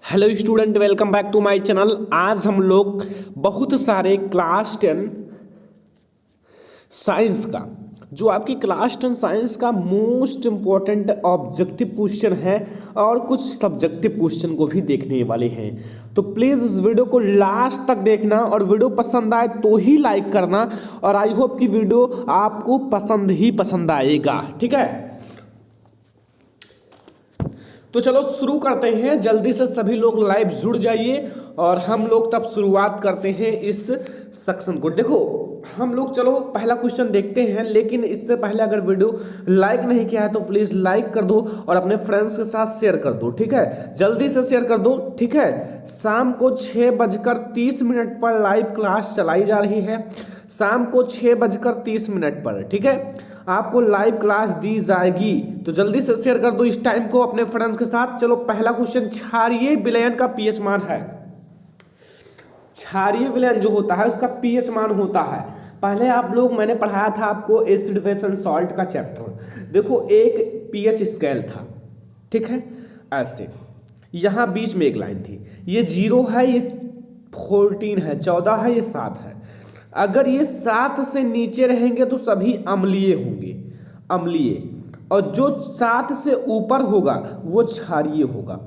Hello student, welcome back to my channel. आज हम लोग बहुत सारे क्लास 10 साइंस का जो आपकी क्लास 10 साइंस का मोस्ट इम्पॉर्टेंट ऑब्जेक्टिव क्वेश्चन है और कुछ सब्जेक्टिव क्वेश्चन को भी देखने वाले हैं। तो प्लीज़ इस वीडियो को लास्ट तक देखना और वीडियो पसंद आए तो ही लाइक करना और आई होप कि वीडियो आपको पसंद ही पसंद आएगा। ठीक है, तो चलो शुरू करते हैं। जल्दी से सभी लोग लाइव जुड़ जाइए और हम लोग तब शुरुआत करते हैं इस सेक्शन को। देखो हम लोग चलो पहला क्वेश्चन देखते हैं, लेकिन इससे पहले अगर वीडियो लाइक नहीं किया है तो प्लीज़ लाइक कर दो और अपने फ्रेंड्स के साथ शेयर कर दो। ठीक है, जल्दी से शेयर कर दो। ठीक है, शाम को 6:30 पर लाइव क्लास चलाई जा रही है। शाम को 6:30 पर, ठीक है, आपको लाइव क्लास दी जाएगी। तो जल्दी से शेयर कर दो इस टाइम को अपने फ्रेंड्स के साथ। चलो पहला क्वेश्चन, क्षारीय विलयन का पीएच मान है। क्षारीय विलयन जो होता है उसका पीएच मान होता है। पहले आप लोग मैंने पढ़ाया था आपको एसिड बेस एंड सॉल्ट का चैप्टर। देखो एक पीएच स्केल था, ठीक है, ऐसे यहाँ बीच में एक लाइन थी, ये 0 है, ये 14 है, 14 है, ये 7 है। अगर ये 7 से नीचे रहेंगे तो सभी अम्लीय होंगे, अम्लीय, और जो 7 से ऊपर होगा वो क्षारीय होगा।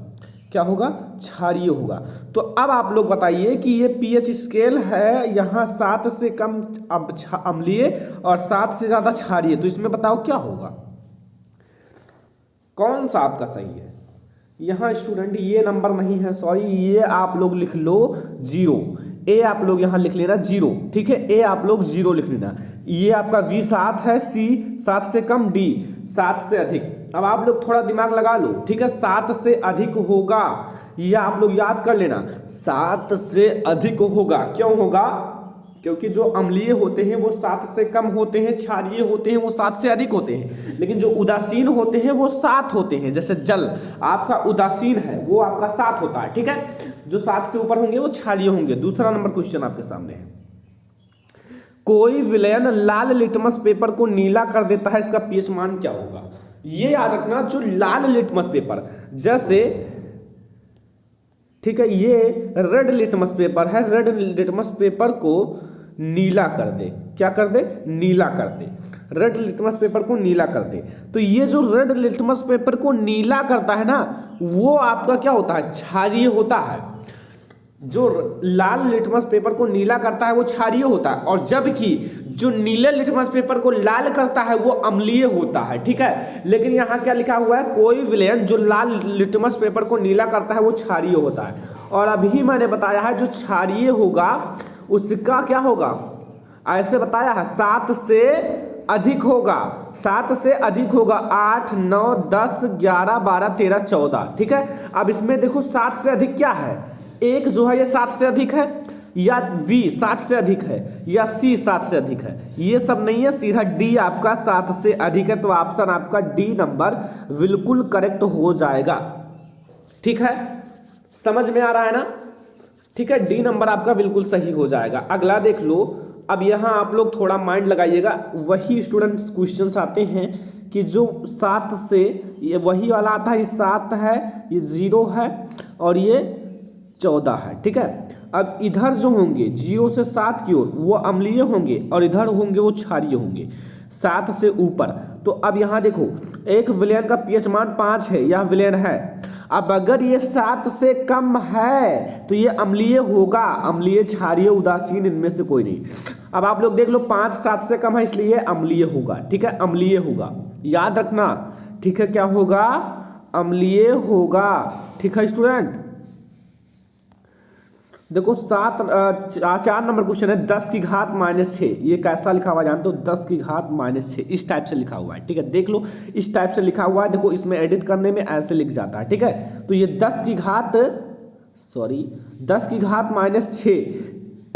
क्या होगा? क्षारीय होगा। तो अब आप लोग बताइए कि ये पीएच स्केल है, यहाँ 7 से कम अम्लीय और 7 से ज़्यादा क्षारीय, तो इसमें बताओ क्या होगा, कौन सा आपका सही है? यहाँ स्टूडेंट ये नंबर नहीं है, सॉरी, ये आप लोग लिख लो 0। ए आप लोग यहाँ लिख लेना 0, ठीक है, ए आप लोग 0 लिख लेना। ये आपका V 7 है, C 7 से कम, D 7 से अधिक। अब आप लोग थोड़ा दिमाग लगा लो, ठीक है, 7 से अधिक होगा, ये आप लोग याद कर लेना, 7 से अधिक होगा। क्यों होगा? क्योंकि जो अम्लीय होते हैं वो 7 से कम होते हैं, क्षारीय होते हैं वो 7 से अधिक होते हैं, लेकिन जो उदासीन होते हैं वो 7 होते हैं। जैसे जल आपका उदासीन है वो आपका 7 होता है, ठीक है, जो 7 से ऊपर होंगे वो क्षारीय होंगे। दूसरा नंबर क्वेश्चन आपके सामने है, कोई विलयन लाल लिटमस पेपर को नीला कर देता है, इसका पीएच मान क्या होगा? ये याद रखना, जो लाल लिटमस पेपर, जैसे ठीक है, ये रेड लिटमस पेपर है, रेड लिटमस पेपर को नीला कर दे। क्या कर दे? नीला कर दे। रेड लिटमस पेपर को नीला कर दे। तो ये जो रेड लिटमस पेपर को नीला करता है ना, वो आपका क्या होता है? क्षारीय होता है। जो लाल लिटमस पेपर को नीला करता है वो क्षारीय होता है, और जबकि जो नीले लिटमस पेपर को लाल करता है वो अम्लीय होता है, ठीक है। लेकिन यहाँ क्या लिखा हुआ है? कोई विलयन जो लाल लिटमस पेपर को नीला करता है वो क्षारीय होता है। और अभी मैंने बताया है जो क्षारीय होगा उसका क्या होगा, ऐसे बताया है, 7 से अधिक होगा, 7 से अधिक होगा, 8, 9, 10, 11, 12, 13, 14, ठीक है। अब इसमें देखो 7 से अधिक क्या है? एक जो है ये 7 से अधिक है, या V 7 से अधिक है, या C 7 से अधिक है, ये सब नहीं है, सीधा D आपका 7 से अधिक है। तो ऑप्शन आपका D नंबर बिल्कुल करेक्ट हो जाएगा। ठीक है, समझ में आ रहा है ना? ठीक है, D नंबर आपका बिल्कुल सही हो जाएगा। अगला देख लो। अब यहाँ आप लोग थोड़ा माइंड लगाइएगा, वही स्टूडेंट्स क्वेश्चंस आते हैं कि जो 7 से, ये वही वाला आता है, ये 7 है, ये 0 है और ये 14 है, ठीक है। अब इधर जो होंगे 0 से 7 की ओर वो अम्लीय होंगे और इधर होंगे वो क्षारीय होंगे, 7 से ऊपर। तो अब यहाँ देखो, एक विलयन का पीएच मान 5 है, यह विलयन है। अब अगर ये 7 से कम है तो ये अम्लीय होगा, अम्लीय, क्षारीय, उदासीन, इनमें से कोई नहीं। अब आप लोग देख लो, 5 7 से कम है इसलिए अम्लीय होगा, ठीक है, अम्लीय होगा, याद रखना, ठीक है। क्या होगा? अम्लीय होगा, ठीक है स्टूडेंट। देखो 4 नंबर क्वेश्चन है, 10 की घात -6। ये कैसा लिखा हुआ है जानते हो? 10 की घात -6 इस टाइप से लिखा हुआ है, ठीक है, देख लो, इस टाइप से लिखा हुआ है। देखो इसमें एडिट करने में ऐसे लिख जाता है, ठीक है। तो ये 10 की घात -6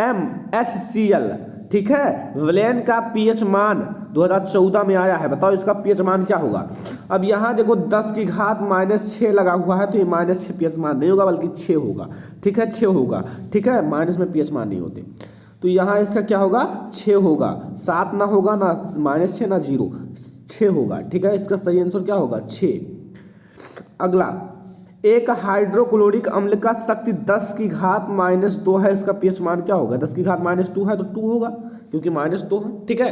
MHCl, ठीक है, विलयन का पीएच मान 2014 में आया है। बताओ इसका पीएच मान क्या होगा? अब यहाँ देखो 10 की घात -6 लगा हुआ है, तो ये -6 पीएच मान नहीं होगा बल्कि 6 होगा, ठीक है, 6 होगा, ठीक है, माइनस में पीएच मान नहीं होते। तो यहाँ इसका क्या होगा? 6 होगा, 7 ना होगा, ना -6 ना 0, 6 होगा, ठीक है। इसका सही आंसर क्या होगा? 6। अगला, एक हाइड्रोक्लोरिक अम्ल का शक्ति 10 की घात -2 है, इसका pH मान क्या होगा? 10 की घात -2 है तो 2 होगा, क्योंकि -2 है, ठीक है,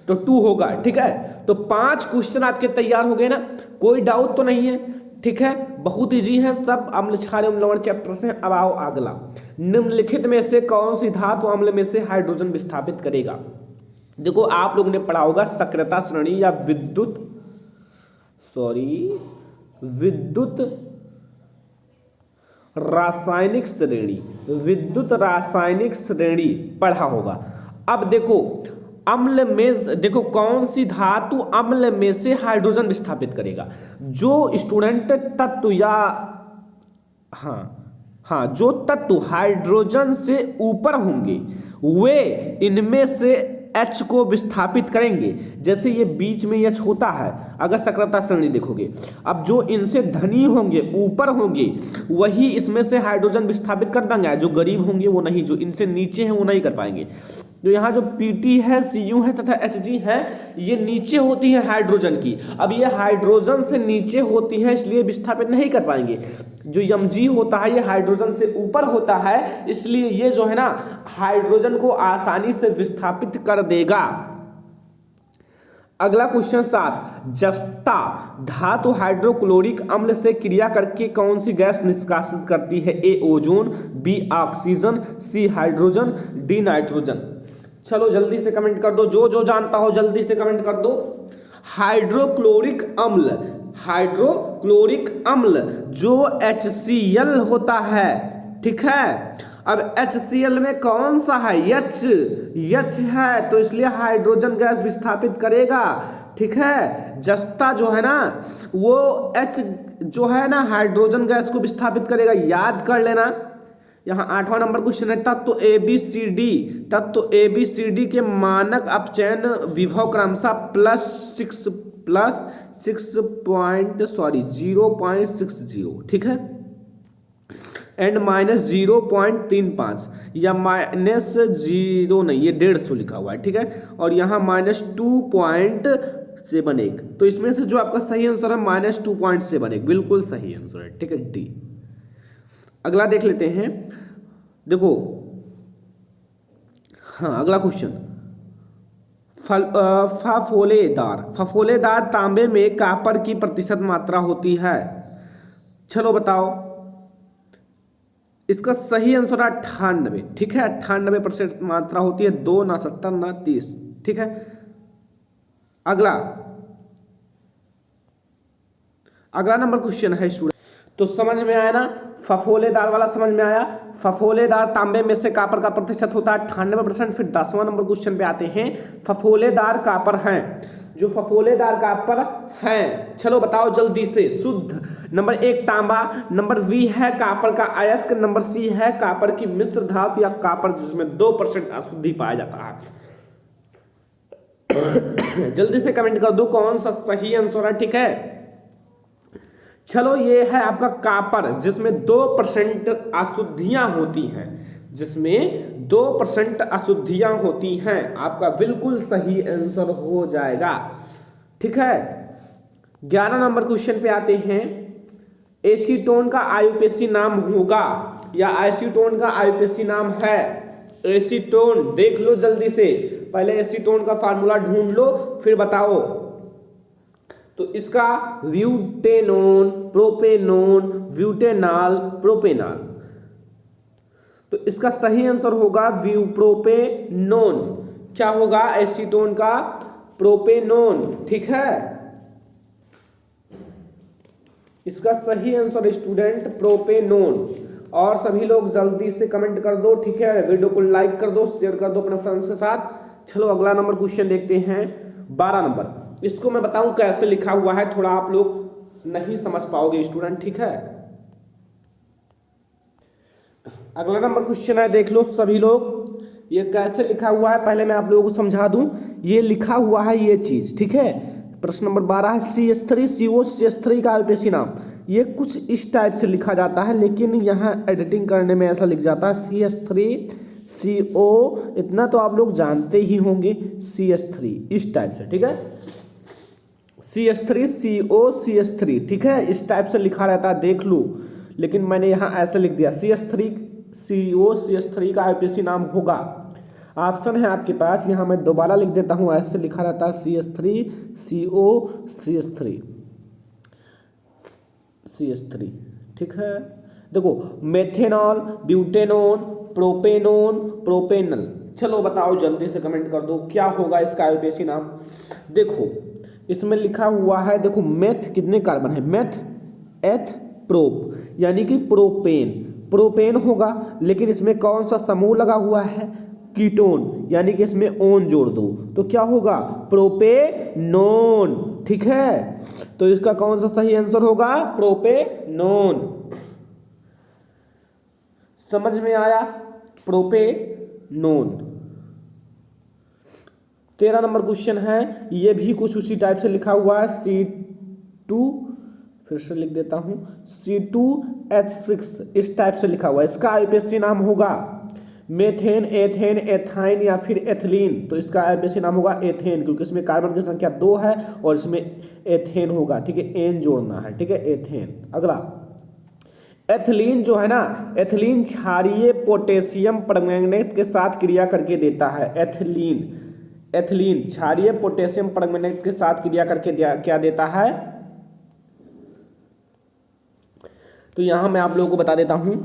तो 2 होगा, ठीक है। तो 5 क्वेश्चन आपके तैयार हो गए ना, कोई डाउट तो नहीं है, ठीक है, बहुत इजी है सब, अम्ल क्षारीय अम्ल लवण चैप्टर से। अब आओ अगला, निम्नलिखित में से कौन सी धातु अम्ल में से हाइड्रोजन विस्थापित करेगा? देखो आप लोगों ने पढ़ा होगा सक्रियता श्रेणी या विद्युत रासायनिक श्रेणी, विद्युत रासायनिक श्रेणी पढ़ा होगा। अब देखो अम्ल में, देखो कौन सी धातु अम्ल में से हाइड्रोजन विस्थापित करेगा? जो स्टूडेंट तत्व या हाँ जो तत्व हाइड्रोजन से ऊपर होंगे वे इनमें से H को विस्थापित करेंगे। जैसे ये बीच में H होता है अगर सक्रियता श्रेणी देखोगे, अब जो इनसे धनी होंगे ऊपर होंगे वही इसमें से हाइड्रोजन विस्थापित कर देंगे, जो गरीब होंगे वो नहीं, जो इनसे नीचे हैं वो नहीं कर पाएंगे। जो यहाँ जो Pt है, Cu है तथा Hg है, ये नीचे होती है हाइड्रोजन की, अब ये हाइड्रोजन से नीचे होती है इसलिए विस्थापित नहीं कर पाएंगे। जो Mg होता है ये हाइड्रोजन से ऊपर होता है, इसलिए ये जो है ना हाइड्रोजन को आसानी से विस्थापित कर देगा। अगला क्वेश्चन 7, जस्ता धातु हाइड्रोक्लोरिक अम्ल से क्रिया करके कौन सी गैस निष्कासित करती है? ए ozone, B oxygen, C hydrogen, D nitrogen. चलो जल्दी से कमेंट कर दो, जो जो जानता हो जल्दी से कमेंट कर दो। हाइड्रोक्लोरिक अम्ल जो HCl होता है, ठीक है, अब HCl में कौन सा है? H है, तो इसलिए हाइड्रोजन गैस विस्थापित करेगा, ठीक है। जस्ता जो है ना वो H जो है ना हाइड्रोजन गैस को विस्थापित करेगा, याद कर लेना। यहाँ 8वां नंबर क्वेश्चन है, तत्व ABCD के मानक अपचयन विभव क्रमशः +0.60, ठीक है, एंड -0.35 या -0 नहीं, ये 150 लिखा हुआ है, ठीक है, और यहाँ -2.71, तो इसमें से जो आपका सही आंसर है -2.71, बिल्कुल सही आंसर है, ठीक है, डी। अगला देख लेते हैं, देखो हाँ अगला क्वेश्चन, फफोलेदार तांबे में कॉपर की प्रतिशत मात्रा होती है? चलो बताओ, इसका सही आंसर है 98, ठीक है, 98% मात्रा होती है, 2 ना 70 ना 30, ठीक है। अगला नंबर क्वेश्चन है स्टूडेंट, तो समझ में आया ना, फफोलेदार वाला समझ में आया। फफोलेदार तांबे में से कॉपर का प्रतिशत होता है 98%। फिर 10वां नंबर क्वेश्चन पे आते हैं, फफोलेदार कॉपर हैं, जो फफोलेदार कॉपर हैं, चलो बताओ जल्दी से। शुद्ध नंबर 1 तांबा, नंबर बी है कॉपर का अयस्क, नंबर सी है कॉपर की मिश्र धातु या कॉपर जिसमें 2% अशुद्धि पाया जाता है। जल्दी से कमेंट कर दो कौन सा सही आंसर है, ठीक है। चलो ये है आपका कॉपर जिसमें 2% अशुद्धियां होती हैं, जिसमें 2% अशुद्धियां होती हैं, आपका बिल्कुल सही आंसर हो जाएगा, ठीक है। 11 नंबर क्वेश्चन पे आते हैं, एसीटोन का आयुपेशी नाम होगा या एसीटोन का आयुपेशी नाम है? एसीटोन देख लो जल्दी से, पहले एसीटोन का फार्मूला ढूंढ लो फिर बताओ। तो इसका ब्यूटेनोन, प्रोपेनोन, ब्यूटेनॉल, प्रोपेनॉल, तो इसका सही आंसर होगा प्रोपेनोन। क्या होगा? एसीटोन का प्रोपेनोन, ठीक है, इसका सही आंसर स्टूडेंट प्रोपेनोन। और सभी लोग जल्दी से कमेंट कर दो, ठीक है, वीडियो को लाइक कर दो, शेयर कर दो अपने फ्रेंड्स के साथ। चलो अगला नंबर क्वेश्चन देखते हैं, 12 नंबर। इसको मैं बताऊं कैसे लिखा हुआ है, थोड़ा आप लोग नहीं समझ पाओगे स्टूडेंट, ठीक है। अगला नंबर क्वेश्चन है, देख लो सभी लोग, ये कैसे लिखा हुआ है पहले मैं आप लोगों को समझा दूं। ये लिखा हुआ है ये चीज, ठीक है। प्रश्न नंबर 12 है, CH3CO CH3 का आयुपेशी नाम। ये कुछ इस टाइप से लिखा जाता है, लेकिन यहाँ एडिटिंग करने में ऐसा लिख जाता है CH3CO, इतना तो आप लोग जानते ही होंगे, CH3 इस टाइप से, ठीक है, CH3CO CH3, ठीक है, इस टाइप से लिखा रहता है, देख लो लेकिन मैंने यहाँ ऐसे लिख दिया CS3 COCH3 का IUPAC नाम होगा। ऑप्शन है आपके पास, यहाँ मैं दोबारा लिख देता हूँ, ऐसे लिखा रहता है CH3 ठीक है। देखो मेथेनॉल, ब्यूटेनॉल, प्रोपेनॉन, प्रोपेनल। चलो बताओ जल्दी से कमेंट कर दो क्या होगा इसका IUPAC नाम। देखो इसमें लिखा हुआ है, देखो मेथ कितने कार्बन है, मेथ एथ प्रोप यानी कि प्रोपेन होगा, लेकिन इसमें कौन सा समूह लगा हुआ है, कीटोन, यानी कि इसमें ओन जोड़ दो तो क्या होगा, प्रोपेनोन। ठीक है, तो इसका कौन सा सही आंसर होगा, प्रोपेनोन। समझ में आया, प्रोपेनोन। 13 नंबर क्वेश्चन है, ये भी कुछ उसी टाइप से लिखा हुआ है, C2, फिर से लिख देता हूं, C2H6 इस टाइप से लिखा हुआ है। इसका IUPAC नाम होगा मेथेन, एथेन, एथाइन या फिर एथिलीन। तो इसका IUPAC नाम होगा एथेन, क्योंकि इसमें कार्बन की संख्या 2 है और इसमें एथेन होगा। ठीक है, एन जोड़ना है। ठीक है, एथेन। अगला एथिलीन जो है ना, एथिलीन क्षारीय पोटेशियम परमैंगनेट के साथ क्रिया करके देता है। एथिलीन क्षारीय पोटेशियम परमैंगनेट के साथ क्रिया करके क्या देता है, तो यहां मैं आप लोगों को बता देता हूं,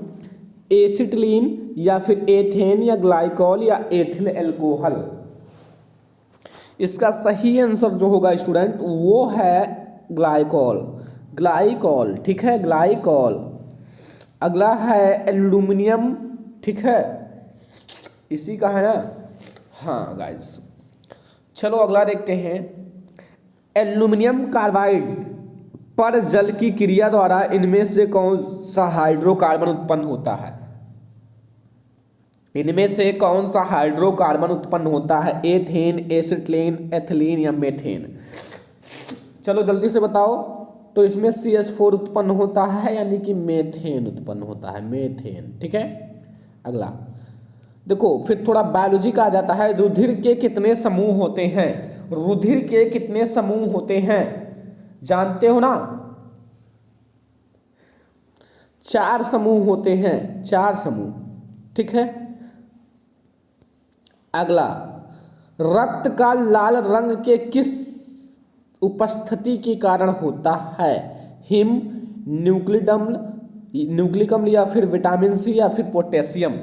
एसिटिलीन या फिर एथेन या ग्लाइकॉल या एथिल एल्कोहल। इसका सही आंसर जो होगा स्टूडेंट वो है ग्लाइकॉल। ठीक है, ग्लाइकॉल। अगला है एल्यूमिनियम। ठीक है, इसी का है ना, हाँ गाइस। चलो अगला देखते हैं, एल्यूमिनियम कार्बाइड पर जल की क्रिया द्वारा इनमें से कौन सा हाइड्रोकार्बन उत्पन्न होता है, इनमें से कौन सा हाइड्रोकार्बन उत्पन्न होता है, एथेन, एसिटिलीन, एथिलीन या मेथेन। चलो जल्दी से बताओ, तो इसमें CH4 उत्पन्न होता है यानी कि मेथेन उत्पन्न होता है, मेथेन। ठीक है, अगला देखो, फिर थोड़ा बायोलॉजी का आ जाता है, रुधिर के कितने समूह होते हैं, रुधिर के कितने समूह होते हैं जानते हो ना, 4 समूह होते हैं, 4 समूह। ठीक है, अगला रक्त का लाल रंग के किस उपस्थिति के कारण होता है, हिम, न्यूक्लिक अम्ल या फिर विटामिन C या फिर पोटेशियम।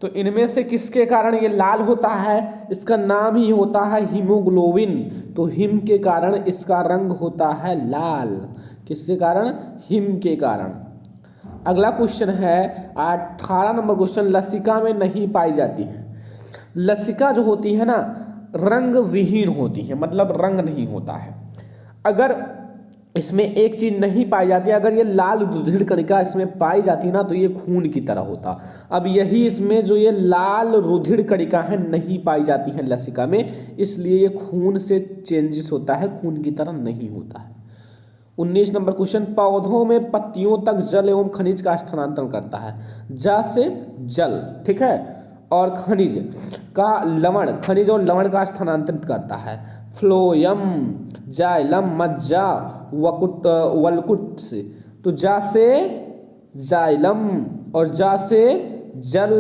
तो इनमें से किसके कारण ये लाल होता है, इसका नाम ही होता है हीमोग्लोबिन। तो हिम के कारण इसका रंग होता है लाल, किसके कारण, हिम के कारण। अगला क्वेश्चन है 18 नंबर क्वेश्चन, लसिका में नहीं पाई जाती है। लसिका जो होती है ना, रंग विहीन होती है, मतलब रंग नहीं होता है। अगर इसमें एक चीज नहीं पाई जाती, अगर ये लाल रुधिर कणिका इसमें पाई जाती ना तो ये खून की तरह होता। अब यही इसमें जो ये लाल रुधिर कणिका है नहीं पाई जाती है लसिका में, इसलिए ये खून से चेंजेस होता है, खून की तरह नहीं होता है। 19 नंबर क्वेश्चन, पौधों में पत्तियों तक जल एवं खनिज का स्थानांतरण करता है, जा से जल। ठीक है, और खनिज और लवण का स्थानांतरित करता है, फ्लोयम, जाइलम, मज्जा, वल्कुट से। तो जा से जाइलम और जा से जल,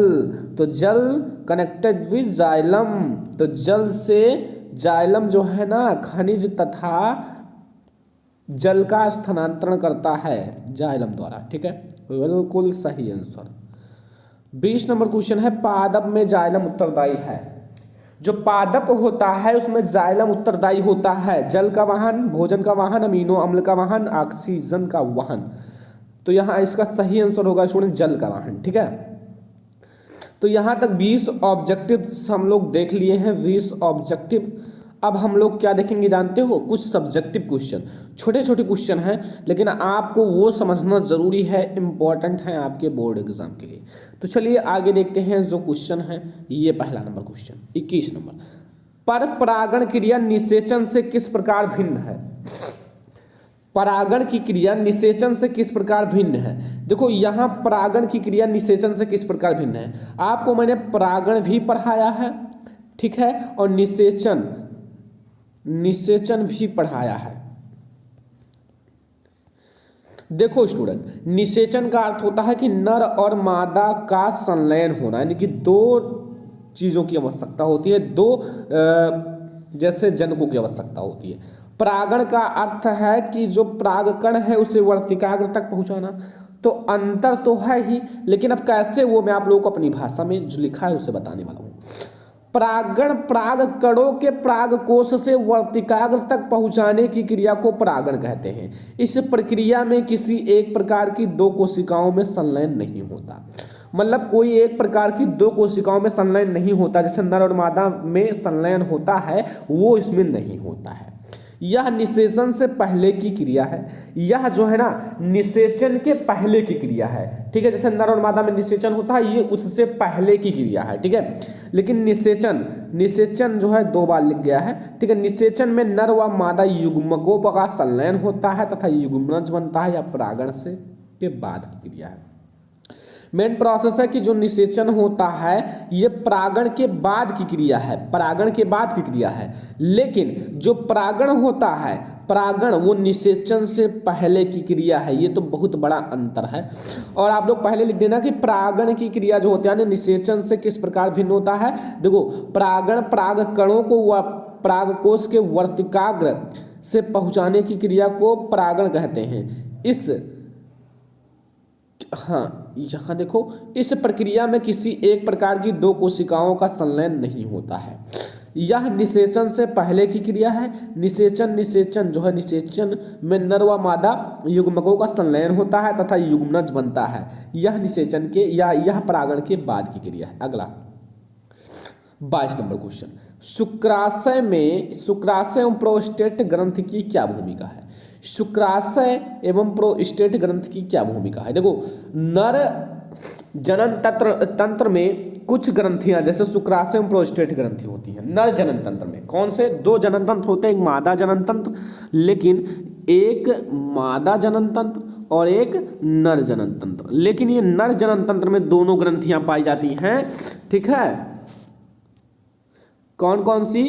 तो जल कनेक्टेड विद जाइलम, तो जल से जाइलम जो है ना, खनिज तथा जल का स्थानांतरण करता है जाइलम द्वारा। ठीक है, बिल्कुल सही आंसर। 20 नंबर क्वेश्चन है, पादप में जाइलम उत्तरदायी है। जो पादप होता है उसमें जाइलम उत्तरदायी होता है, जल का वाहन, भोजन का वाहन, अमीनो अम्ल का वाहन, ऑक्सीजन का वाहन। तो यहाँ इसका सही आंसर होगा स्टूडेंट जल का वाहन। ठीक है, तो यहाँ तक 20 ऑब्जेक्टिव्स हम लोग देख लिए हैं, 20 ऑब्जेक्टिव। अब हम लोग क्या देखेंगे जानते हो, कुछ सब्जेक्टिव क्वेश्चन, छोटे छोटे क्वेश्चन हैं, लेकिन आपको वो समझना जरूरी है, इंपॉर्टेंट है आपके बोर्ड एग्जाम के लिए। तो चलिए आगे देखते हैं जो क्वेश्चन है। ये पहला नंबर क्वेश्चन 21 नंबर, पर परागण क्रिया निषेचन से किस प्रकार भिन्न है। परागण की क्रिया निषेचन से किस प्रकार भिन्न है। देखो यहाँ परागण की क्रिया निषेचन से किस प्रकार भिन्न है, आपको मैंने परागण भी पढ़ाया है, ठीक है, और निषेचन भी पढ़ाया है। देखो स्टूडेंट, निषेचन का अर्थ होता है कि नर और मादा का संलयन होना, यानी कि दो चीज़ों की आवश्यकता होती है, दो जैसे जनकों की आवश्यकता होती है। परागण का अर्थ है कि जो परागकण है उसे वर्तिकाग्र तक पहुंचाना। तो अंतर तो है ही, लेकिन अब कैसे वो मैं आप लोगों को अपनी भाषा में जो लिखा है उसे बताने वाला हूँ। परागण परागकणों के परागकोश से वर्तिकाग्र तक पहुंचाने की क्रिया को परागण कहते हैं। इस प्रक्रिया में किसी एक प्रकार की दो कोशिकाओं में संलयन नहीं होता। मतलब कोई एक प्रकार की दो कोशिकाओं में संलयन नहीं होता, जैसे नर और मादा में संलयन होता है वो इसमें नहीं होता है। यह निषेचन से पहले की क्रिया है। यह जो है ना निषेचन के पहले की क्रिया है, ठीक है। जैसे नर और मादा में निषेचन होता है, ये उससे पहले की क्रिया है, ठीक है। लेकिन निषेचन जो है दो बार लिख गया है, ठीक है। निषेचन में नर व मादा युग्मकों का संलयन होता है तथा युग्मनज बनता है। या परागण से के बाद की क्रिया है। मेन प्रोसेस है कि जो निषेचन होता है ये परागण के बाद की क्रिया है, परागण के बाद की क्रिया है। लेकिन जो परागण होता है, परागण वो निषेचन से पहले की क्रिया है। ये तो बहुत बड़ा अंतर है। और आप लोग पहले लिख देना कि परागण की क्रिया जो होती है निषेचन से किस प्रकार भिन्न होता है। देखो, परागण परागकणों को परागकोश के वर्तिकाग्र से पहुंचाने की क्रिया को परागण कहते हैं। यहाँ देखो, इस प्रक्रिया में किसी एक प्रकार की दो कोशिकाओं का संलयन नहीं होता है। यह निषेचन से पहले की क्रिया है। निषेचन जो है, निषेचन में नर व मादा युग्मकों का संलयन होता है तथा युग्मनज बनता है। यह निषेचन के या यह परागण के बाद की क्रिया है। अगला 22 नंबर क्वेश्चन, शुक्राशय एवं प्रोस्टेट ग्रंथ की क्या भूमिका है। शुक्राशय एवं प्रोस्टेट ग्रंथ की क्या भूमिका है। देखो, नर जनन तंत्र में कुछ ग्रंथियां जैसे शुक्राशय एवं प्रोस्टेट ग्रंथि होती हैं। नर जनन तंत्र में कौन से दो जनन तंत्र होते हैं, एक मादा जनन तंत्र, लेकिन एक मादा जनन तंत्र और एक नर जनन तंत्र। लेकिन ये नर जनन तंत्र में दोनों ग्रंथियां पाई जाती हैं, ठीक है। कौन कौन सी,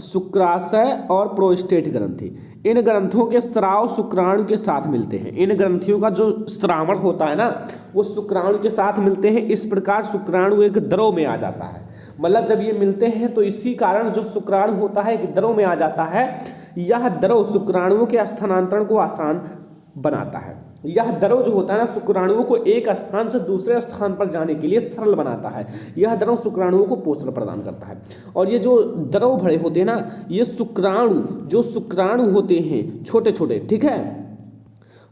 शुक्राशय और प्रोस्टेट ग्रंथि। इन ग्रंथों के स्राव शुक्राणु के साथ मिलते हैं। इन ग्रंथियों का जो स्रावण होता है ना वो शुक्राणु के साथ मिलते हैं। इस प्रकार शुक्राणु एक द्रव में आ जाता है। मतलब जब ये मिलते हैं तो इसी कारण जो शुक्राणु होता है एक द्रव में आ जाता है। यह द्रव शुक्राणुओं के स्थानांतरण को आसान बनाता है। यह द्रव जो होता है ना शुक्राणुओं को एक स्थान से दूसरे स्थान पर जाने के लिए सरल बनाता है। यह द्रव शुक्राणुओं को पोषण प्रदान करता है। और ये जो द्रव भरे होते हैं ना, ये शुक्राणु होते हैं छोटे छोटे, ठीक है,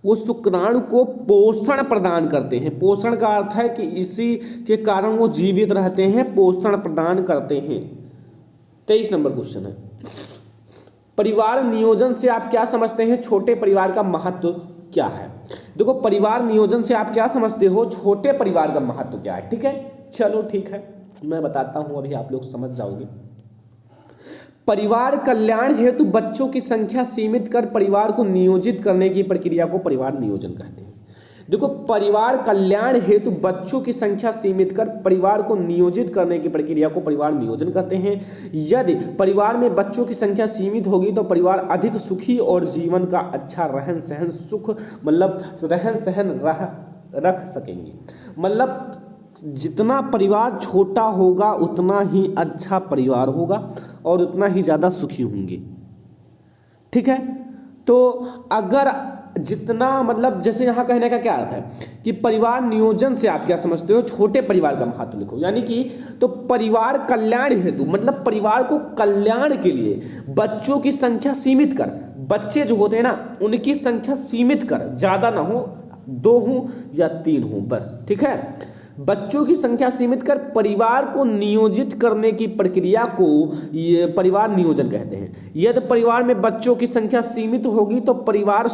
वो शुक्राणु को पोषण प्रदान करते हैं। पोषण का अर्थ है कि इसी के कारण वो जीवित रहते हैं, पोषण प्रदान करते हैं। 23 नंबर क्वेश्चन है, परिवार नियोजन से आप क्या समझते हैं, छोटे परिवार का महत्व क्या है। देखो, परिवार नियोजन से आप क्या समझते हो, छोटे परिवार का महत्व क्या है, ठीक है। चलो ठीक है, मैं बताता हूं, अभी आप लोग समझ जाओगे। परिवार कल्याण हेतु बच्चों की संख्या सीमित कर परिवार को नियोजित करने की प्रक्रिया को परिवार नियोजन कहते हैं। देखो, परिवार कल्याण हेतु बच्चों की संख्या सीमित कर परिवार को नियोजित करने की प्रक्रिया को परिवार नियोजन कहते हैं। यदि परिवार में बच्चों की संख्या सीमित होगी तो परिवार अधिक सुखी और जीवन का अच्छा रहन सहन रख सकेंगे। मतलब जितना परिवार छोटा होगा उतना ही अच्छा परिवार होगा और उतना ही ज़्यादा सुखी होंगे, ठीक है। तो अगर जितना, मतलब जैसे यहाँ कहने का क्या अर्थ है कि परिवार नियोजन से आप क्या समझते हो, छोटे परिवार का महत्व लिखो। यानी कि तो परिवार कल्याण हेतु, मतलब परिवार को कल्याण के लिए बच्चों की संख्या सीमित कर, बच्चे जो होते हैं ना उनकी संख्या सीमित कर, ज़्यादा ना हो, 2 हो या 3 हो बस, ठीक है। बच्चों की संख्या सीमित कर परिवार को नियोजित करने की प्रक्रिया को ये परिवार नियोजन कहते हैं। यदि परिवार में बच्चों की संख्या सीमित होगी तो परिवार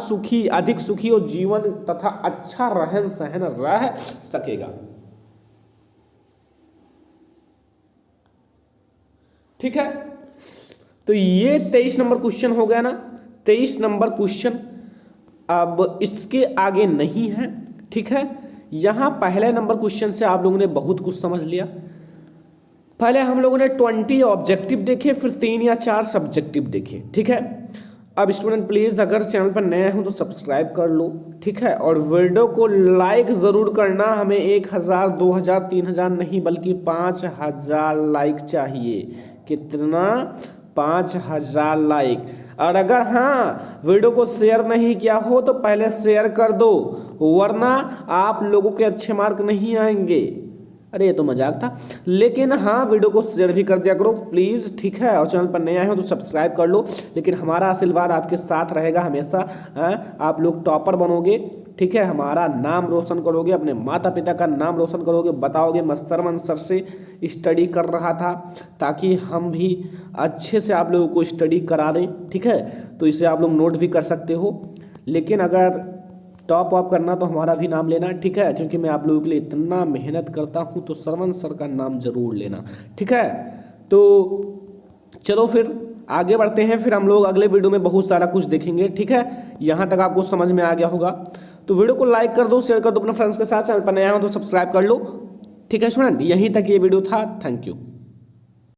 अधिक सुखी और जीवन तथा अच्छा रहन सहन रह सकेगा, ठीक है। तो ये 23 नंबर क्वेश्चन हो गया ना, 23 नंबर क्वेश्चन अब इसके आगे नहीं है, ठीक है। यहाँ पहले नंबर क्वेश्चन से आप लोगों ने बहुत कुछ समझ लिया। पहले हम लोगों ने 20 ऑब्जेक्टिव देखे, फिर 3 या 4 सब्जेक्टिव देखे, ठीक है। अब स्टूडेंट प्लीज़ अगर चैनल पर नए हो तो सब्सक्राइब कर लो, ठीक है, और वीडियो को लाइक ज़रूर करना। हमें 1000 2000 3000 नहीं बल्कि 5000 लाइक चाहिए। कितना? 5000 लाइक। और अगर हाँ वीडियो को शेयर नहीं किया हो तो पहले शेयर कर दो, वरना आप लोगों के अच्छे मार्क नहीं आएंगे। अरे ये तो मजाक था, लेकिन हाँ वीडियो को शेयर भी कर दिया करो प्लीज़, ठीक है। और चैनल पर नए आए हो तो सब्सक्राइब कर लो। लेकिन हमारा आशीर्वाद आपके साथ रहेगा हमेशा। आप लोग टॉपर बनोगे, ठीक है, हमारा नाम रोशन करोगे, अपने माता पिता का नाम रोशन करोगे, बताओगे मैं सरवन सर से स्टडी कर रहा था, ताकि हम भी अच्छे से आप लोगों को स्टडी करा दें, ठीक है। तो इसे आप लोग नोट भी कर सकते हो। लेकिन अगर टॉप अप करना तो हमारा भी नाम लेना, ठीक है, क्योंकि मैं आप लोगों के लिए इतना मेहनत करता हूँ, तो सरवन सर का नाम जरूर लेना, ठीक है। तो चलो फिर आगे बढ़ते हैं, फिर हम लोग अगले वीडियो में बहुत सारा कुछ देखेंगे, ठीक है। यहाँ तक आपको समझ में आ गया होगा तो वीडियो को लाइक कर दो, शेयर कर दो अपने फ्रेंड्स के साथ। चैनल पर नया हो तो सब्सक्राइब कर लो, ठीक है स्टूडेंट। यहीं तक ये वीडियो था, थैंक यू।